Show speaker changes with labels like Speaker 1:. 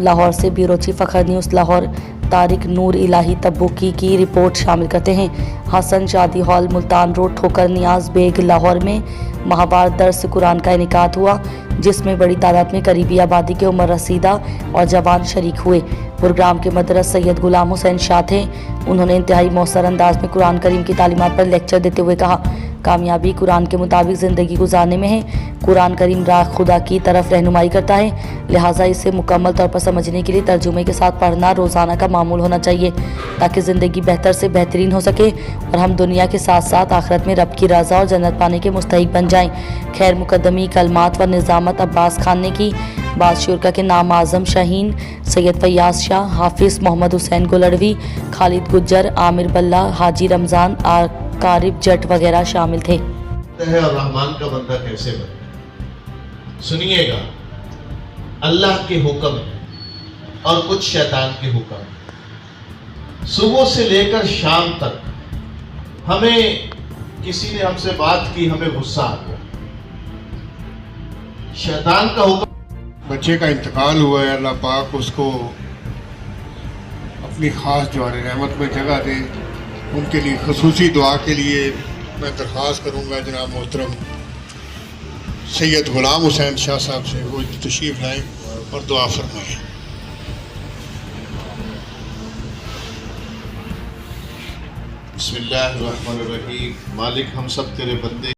Speaker 1: लाहौर से bureau chief फखर news Lahore Tariq नूर इलाही तब्बुकी की report शामिल करते हैं। हसन शादी हॉल मुल्तान रोड ठोकर नियाज बेग लाहौर में माहवार दर्स कुरान का इनेकाद हुआ, जिसमें बड़ी तादाद में करीबी आबादी के उम्र रसीदा और जवान शरीक हुए। गुरुग्राम के मदरस सैयद गुलाम हुसैन शाह थे। उन्होंने इंतहाई मौसर अंदाज में कुरान करीम की तालीमात पर लेक्चर देते हुए कहा, कामयाबी कुरान के मुताबिक ज़िंदगी गुजारने में है। कुरान करीम राह खुदा की तरफ रहनुमाई करता है, लिहाजा इसे मुकम्मल तौर पर समझने के लिए तर्जुमे के साथ पढ़ना रोज़ाना का मामूल होना चाहिए, ताकि ज़िंदगी बेहतर से बेहतरीन हो सके और हम दुनिया के साथ साथ आखिरत में रब की रज़ा और जन्नत पाने के मुस्तहिक बन जाएं। खैर मुकदमी कलमात व निज़ामत अब्बास खान ने की। बाद शुरका के नाम आज़म शाहीन, सैयद फैयाज शाह, हाफिज़ मोहम्मद हुसैन गुलड़वी, खालिद गुज्जर, आमिर बल्ला, हाजी रमज़ान, कारिब जट वगैरह शामिल थे।
Speaker 2: और रहमान का बंदा कैसे बने, सुनिएगा। अल्लाह के हुक्म है और कुछ शैतान के हुक्म है। सुबह से लेकर शाम तक हमें किसी ने हमसे बात की, हमें गुस्सा आ गया। शैतान का हुक्म,
Speaker 3: बच्चे का इंतकाल हुआ है, अल्लाह पाक उसको अपनी ख़ास जवान रहमत में जगह दे। उनके लिए खसूसी दुआ के लिए मैं दरख्वास्त करूँगा जनाब मोहतरम सैयद गुलाम हुसैन शाह साहब से, वो तशरीफ़ लाएँ और दुआ फरमाएँ।
Speaker 2: बिस्मिल्लाहिर्रहमानिर्रहीम। मालिक हम सब तेरे बंदे